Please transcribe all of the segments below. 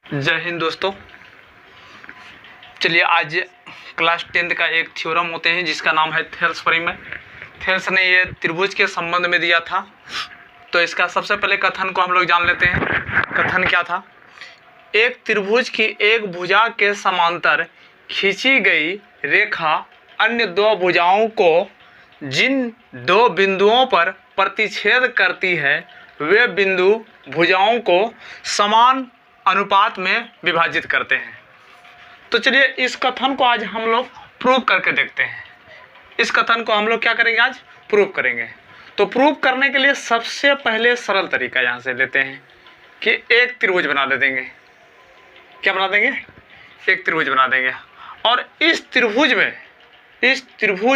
जय हिंद दोस्तों। चलिए आज क्लास 10th का एक थ्योरम होते हैं जिसका नाम है थेल्स परिमेय। थेल्स ने ये त्रिभुज के संबंध में दिया था, तो इसका सबसे पहले कथन को हम लोग जान लेते हैं। कथन क्या था? एक त्रिभुज की एक भुजा के समांतर खींची गई रेखा अन्य दो भुजाओं को जिन दो बिंदुओं पर प्रतिच्छेद करती है वे बिंदु भुजाओं को समान अनुपात में विभाजित करते हैं। तो चलिए इस कथन को आज हम लोग प्रूव करके देखते हैं। इस कथन को हम लोग क्या करेंगे? आज प्रूव करेंगे। तो प्रूव करने के लिए सबसे पहले सरल तरीका यहाँ से लेते हैं कि एक त्रिभुज बना दे देंगे। क्या बना देंगे? एक त्रिभुज बना देंगे और इस त्रिभुज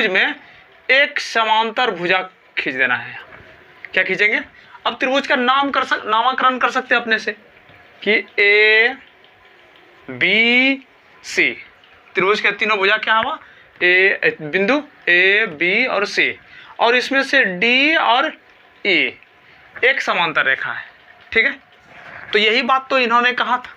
में एक समांतर भुजा खींच देना है। क्या खींचेंगे? अब त्रिभुज का नामकरण कर सकते हैं अपने से कि ए बी सी। त्रिभुज के तीनों भुजा क्या हुआ? बिंदु ए बी और सी, और इसमें से डी और ई एक समांतर रेखा है। ठीक है, तो यही बात तो इन्होंने कहा था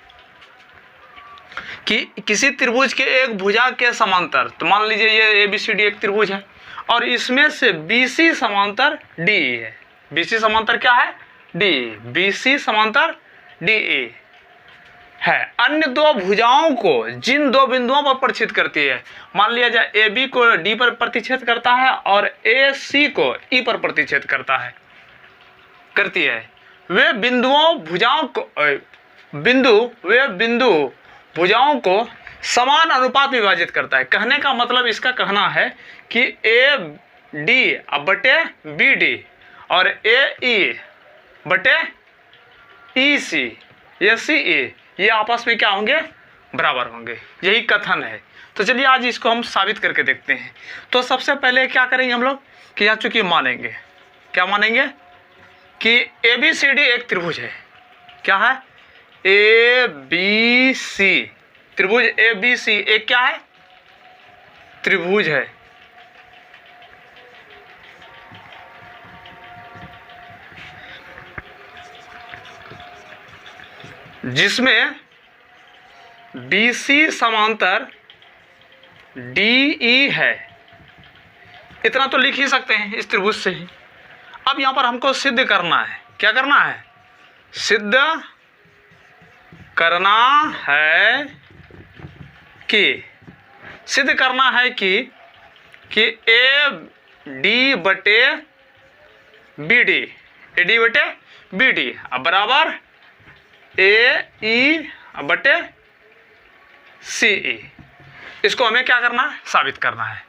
कि किसी त्रिभुज के एक भुजा के समांतर, तो मान लीजिए ये ए बी सी डी एक त्रिभुज है और इसमें से बी सी समांतर डी है। बी सी समांतर क्या है? डी। बी सी समांतर डी ए है। अन्य दो भुजाओं को जिन दो बिंदुओं पर प्रतिच्छेद करती है, मान लिया जाए ए बी को डी पर प्रतिच्छेद करता है और ए सी को ई पर प्रतिच्छेद करती है, वे बिंदु भुजाओं को समान अनुपात में विभाजित करता है। कहने का मतलब इसका कहना है कि ए डी बटे बी डी और ए ई बटे ई सी, ये सी ई, ये आपस में क्या होंगे? बराबर होंगे। यही कथन है। तो चलिए आज इसको हम साबित करके देखते हैं। तो सबसे पहले क्या करेंगे हम लोग कि यहाँ चूंकि मानेंगे, क्या मानेंगे कि ए बी सी डी एक त्रिभुज है। क्या है? ए बी सी, त्रिभुज ए बी सी एक क्या है? त्रिभुज है। जिसमें बी सी समांतर डी ई है। इतना तो लिख ही सकते हैं इस त्रिभुज से ही। अब यहां पर हमको सिद्ध करना है। क्या करना है? सिद्ध करना है कि ए डी बटे बी डी, ए डी बटे बी डी बराबर ए ई बटे सी ई। इसको हमें क्या करना है? साबित करना है।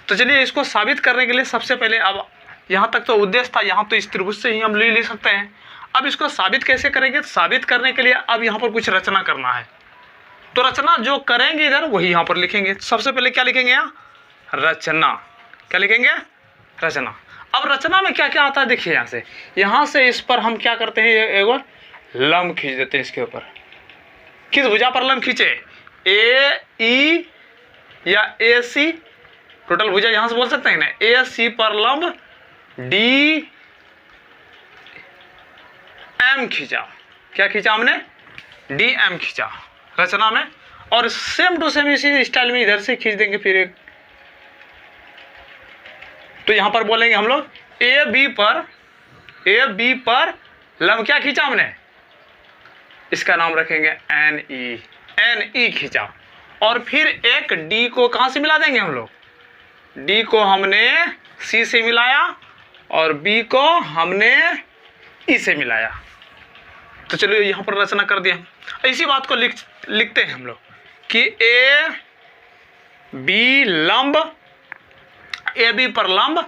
तो चलिए इसको साबित करने के लिए सबसे पहले, अब यहाँ तक तो उद्देश्य था, यहाँ तो इस त्रिभुज से ही हम ले सकते हैं। अब इसको साबित कैसे करेंगे? साबित करने के लिए अब यहाँ पर कुछ रचना करना है। तो रचना जो करेंगे इधर वही यहाँ पर लिखेंगे। सबसे पहले क्या लिखेंगे? यहाँ रचना। क्या लिखेंगे? रचना। अब रचना में क्या क्या आता है देखिए। यहाँ से इस पर हम क्या करते हैं? एक बार लंब खींच देते हैं इसके ऊपर। किस भुजा पर लंब खींचे? ए ई या ए सी, टोटल भुजा यहां से बोल सकते हैं ना। ए सी पर लंब डी एम खींचा। क्या खींचा हमने? डी एम खींचा रचना में। और सेम टू सेम इसी स्टाइल में इधर से खींच देंगे फिर एक। तो यहां पर बोलेंगे हम लोग ए बी पर लंब क्या खींचा हमने? इसका नाम रखेंगे एन ई खींचा। और फिर एक डी को कहां से मिला देंगे हम लोग? डी को हमने सी से मिलाया और बी को हमने ई से मिलाया। तो चलिए यहां पर रचना कर दिया। इसी बात को लिखते हैं हम लोग कि ए बी पर लंब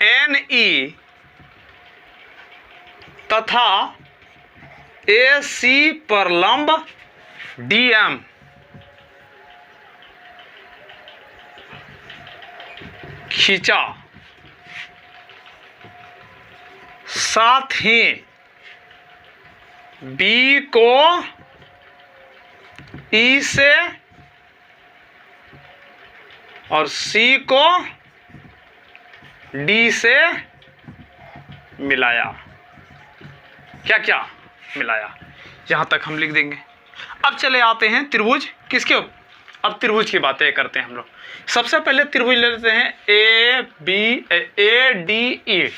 एन ई तथा ए सी पर लंब डी एम खींचा। साथ ही बी को ई से और सी को डी से मिलाया। क्या क्या मिलाया? यहाँ तक हम लिख देंगे। अब चले आते हैं त्रिभुज किसके, अब त्रिभुज की बातें करते हैं हम लोग। सबसे पहले त्रिभुज ले लेते हैं ए डी ई।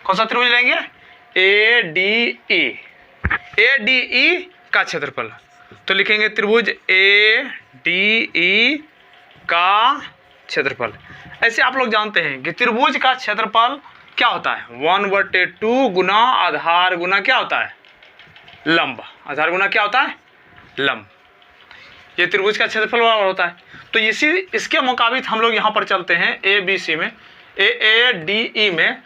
कौन सा त्रिभुज लेंगे, ए डी ई का क्षेत्रफल। तो लिखेंगे त्रिभुज ए डी ई का क्षेत्रफल। ऐसे आप लोग जानते हैं कि त्रिभुज का क्षेत्रफल क्या होता है, 1/2 गुना आधार गुना क्या होता है, लंब। आधार गुना क्या होता है, लंब। ये त्रिभुज का क्षेत्रफल बराबर होता है। तो इसके मुताबिक हम लोग यहाँ पर चलते हैं ए बी सी में, ए डी ई में।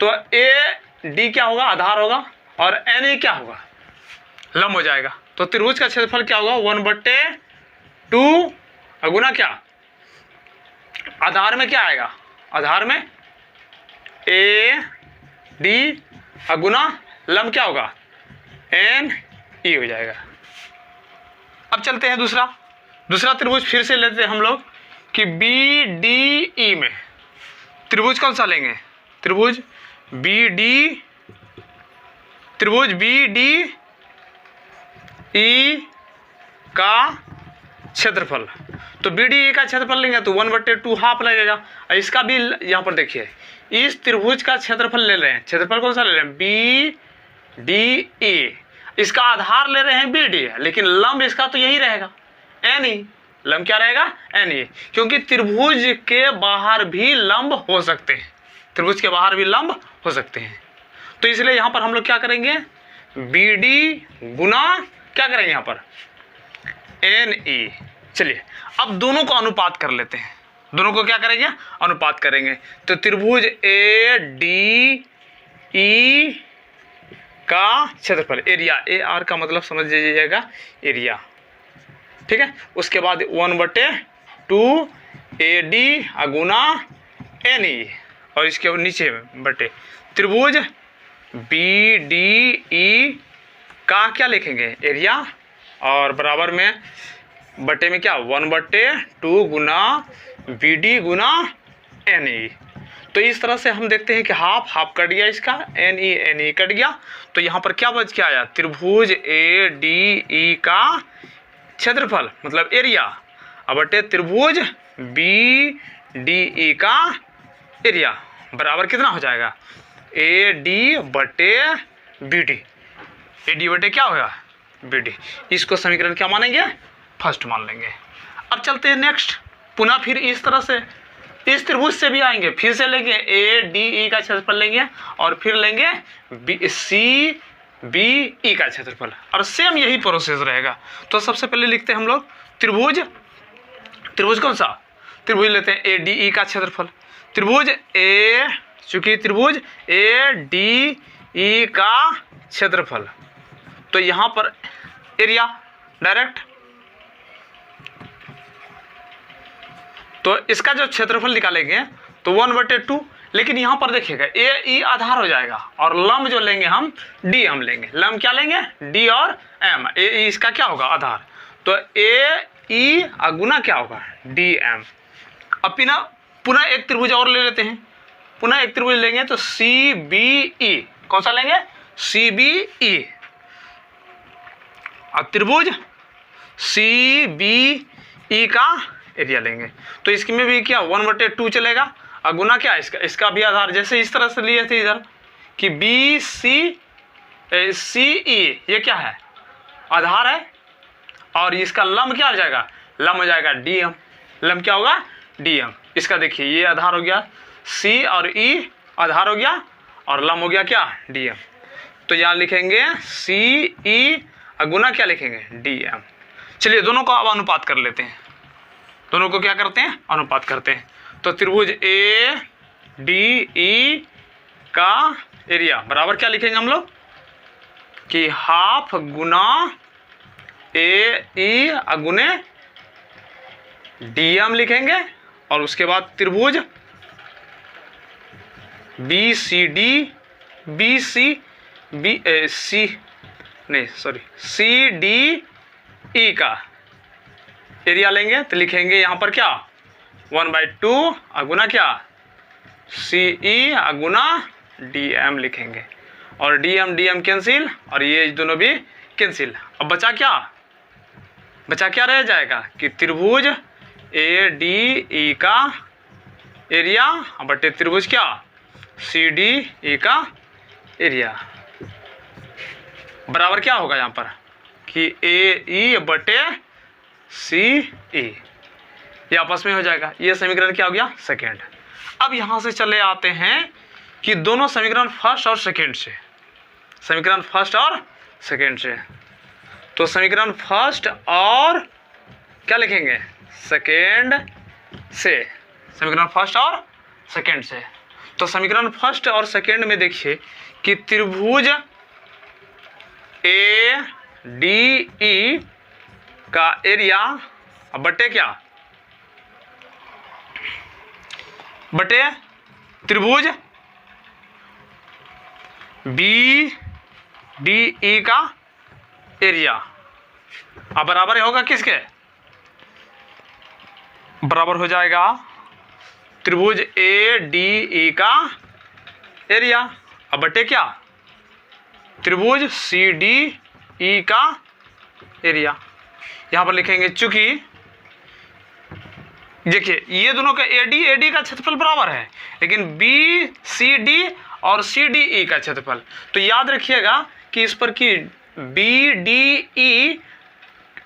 तो ए डी क्या होगा, आधार होगा, और एन ए क्या होगा, लंब हो जाएगा। तो त्रिभुज का क्षेत्रफल क्या होगा, 1/2 गुना क्या, आधार में क्या आएगा, आधार में ए डी गुना लंब क्या होगा, एन ई हो जाएगा। अब चलते हैं दूसरा त्रिभुज फिर से लेते हैं हम लोग कि बी डी ई में। त्रिभुज कौन सा लेंगे, त्रिभुज बी डी ई का क्षेत्रफल। तो बी डी ई का क्षेत्रफल लेंगे तो 1/2 हाफ लगेगा। और इसका भी यहाँ पर देखिए, इस त्रिभुज का क्षेत्रफल ले रहे हैं, क्षेत्रफल कौन सा ले रहे हैं, बी डी ई। इसका आधार ले रहे हैं बी डी, लेकिन लंब इसका तो यही रहेगा, एन ई। लंब क्या रहेगा, एन ई, क्योंकि त्रिभुज के बाहर भी लंब हो सकते हैं, त्रिभुज के बाहर भी लंब हो सकते हैं। तो इसलिए यहाँ पर हम लोग क्या करेंगे, बी डी गुना क्या करेंगे यहाँ पर, एन ई। चलिए अब दोनों को अनुपात कर लेते हैं, दोनों को क्या करेंगे, अनुपात करेंगे। तो त्रिभुज ए डी ई का क्षेत्रफल, एरिया, ए आर का मतलब समझ लीजिएगा एरिया, ठीक है। उसके बाद 1/2 A D Guna N E, और इसके नीचे बटे त्रिभुज बी डी ई का क्या लिखेंगे, एरिया, और बराबर में बटे में क्या, 1/2 गुना बी डी गुना एन ई। तो इस तरह से हम देखते हैं कि हाफ कट गया इसका, एन ई कट गया। तो यहाँ पर क्या बच के आया, त्रिभुज ए डी ई का क्षेत्रफल मतलब एरिया, अब बटे त्रिभुज बी डी ई का एरिया, बराबर कितना हो जाएगा, ए डी बटे बी डी। ए डी बटे क्या होगा, बी डी। इसको समीकरण क्या मानेंगे, फर्स्ट मान लेंगे। अब चलते हैं नेक्स्ट, पुनः फिर इस तरह से इस त्रिभुज से भी आएंगे, फिर से लेंगे ए डी ई का क्षेत्रफल लेंगे, और फिर लेंगे सी बी ई का क्षेत्रफल, और सेम यही प्रोसेस रहेगा। तो सबसे पहले लिखते हैं हम लोग त्रिभुज कौन सा, त्रिभुज लेते हैं ए डी ई का क्षेत्रफल। त्रिभुज ए, चूंकि त्रिभुज ए डी ई का क्षेत्रफल, तो यहाँ पर एरिया डायरेक्ट, तो इसका जो क्षेत्रफल निकालेंगे तो 1/2, लेकिन यहाँ पर देखिएगा ए ई आधार हो जाएगा, और लंब जो लेंगे हम डी एम लेंगे। लंब क्या लेंगे, डी और एम। ए ई इसका क्या होगा, आधार। तो ए ई गुना क्या होगा, डी एम। अब पुनः एक त्रिभुज और ले लेते हैं, पुनः एक त्रिभुज लेंगे तो सी बी ई। कौन सा लेंगे, सी बी ई। अब त्रिभुज सी बी ई का एरिया लेंगे, तो इसमें भी क्या 1/2 चलेगा, और गुना क्या इसका भी आधार, जैसे इस तरह से लिए थे इधर कि बी सी ई, ये क्या है, आधार है, और इसका लंब क्या हो जाएगा, लंब हो जाएगा डी एम। लंब क्या होगा, डी एम। इसका देखिए ये आधार हो गया, सी और ई आधार हो गया, और लंब हो गया क्या, डी एम। तो यहाँ लिखेंगे सी ई गुना क्या लिखेंगे, डी एम। चलिए दोनों को अब अनुपात कर लेते हैं, दोनों को क्या करते हैं, अनुपात करते हैं। तो त्रिभुज ए डी ई का एरिया बराबर क्या लिखेंगे हम लोग कि हाफ गुना ए ई गुने डी एम लिखेंगे, और उसके बाद त्रिभुज B C D C D E का एरिया लेंगे, तो लिखेंगे यहाँ पर क्या 1/2 गुना क्या सी ई गुना डी एम लिखेंगे, और डी एम कैंसिल, और ये दोनों भी कैंसिल। अब बचा क्या बचा क्या रह जाएगा कि त्रिभुज ए डी ई का एरिया बटे त्रिभुज क्या सी डी ई का एरिया बराबर क्या होगा यहाँ पर कि ए ई बटे सी ई, ये आपस में हो जाएगा। ये समीकरण क्या हो गया सेकेंड। अब यहाँ से चले आते हैं कि दोनों समीकरण फर्स्ट और सेकेंड से, समीकरण फर्स्ट और सेकेंड से, तो समीकरण फर्स्ट और क्या लिखेंगे सेकेंड से, समीकरण फर्स्ट और सेकेंड से। तो समीकरण फर्स्ट और सेकेंड में देखिए कि त्रिभुज ए डी ई का एरिया बटे क्या बटे त्रिभुज बी डी ई का एरिया अब बराबर होगा किसके, बराबर हो जाएगा त्रिभुज ए डी ई का एरिया अब बटे क्या त्रिभुज सी डी ई का एरिया। यहाँ पर लिखेंगे चूंकि देखिए ये दोनों का एडी का क्षेत्रफल बराबर है, लेकिन बी सी डी और सी डी ई का क्षेत्रफल, तो याद रखिएगा कि इस पर कि बी डी ई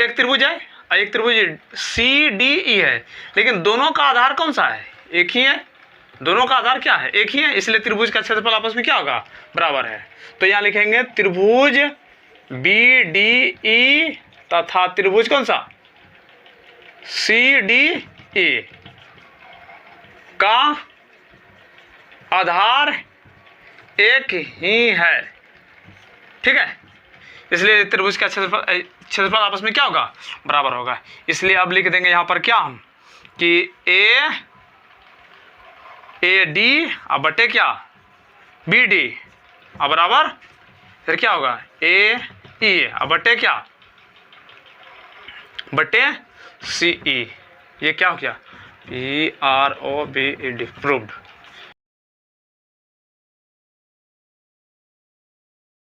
एक त्रिभुज है और एक त्रिभुज सी डी ई है, लेकिन दोनों का आधार कौन सा है एक ही है, दोनों का आधार क्या है एक ही है, इसलिए त्रिभुज का क्षेत्रफल आपस में क्या होगा बराबर है। तो यहाँ लिखेंगे त्रिभुज बी डी ई तथा त्रिभुज कौन सा सी डी ई का आधार एक ही है, ठीक है, इसलिए त्रिभुज का क्षेत्रफल आपस में क्या होगा बराबर होगा। इसलिए अब लिख देंगे यहाँ पर क्या हम कि ए डी अब बटे क्या बी डी अब बराबर फिर क्या होगा ए ई अब बटे क्या बटे सी ई, ये क्या हो गया PROVED प्रूव्ड।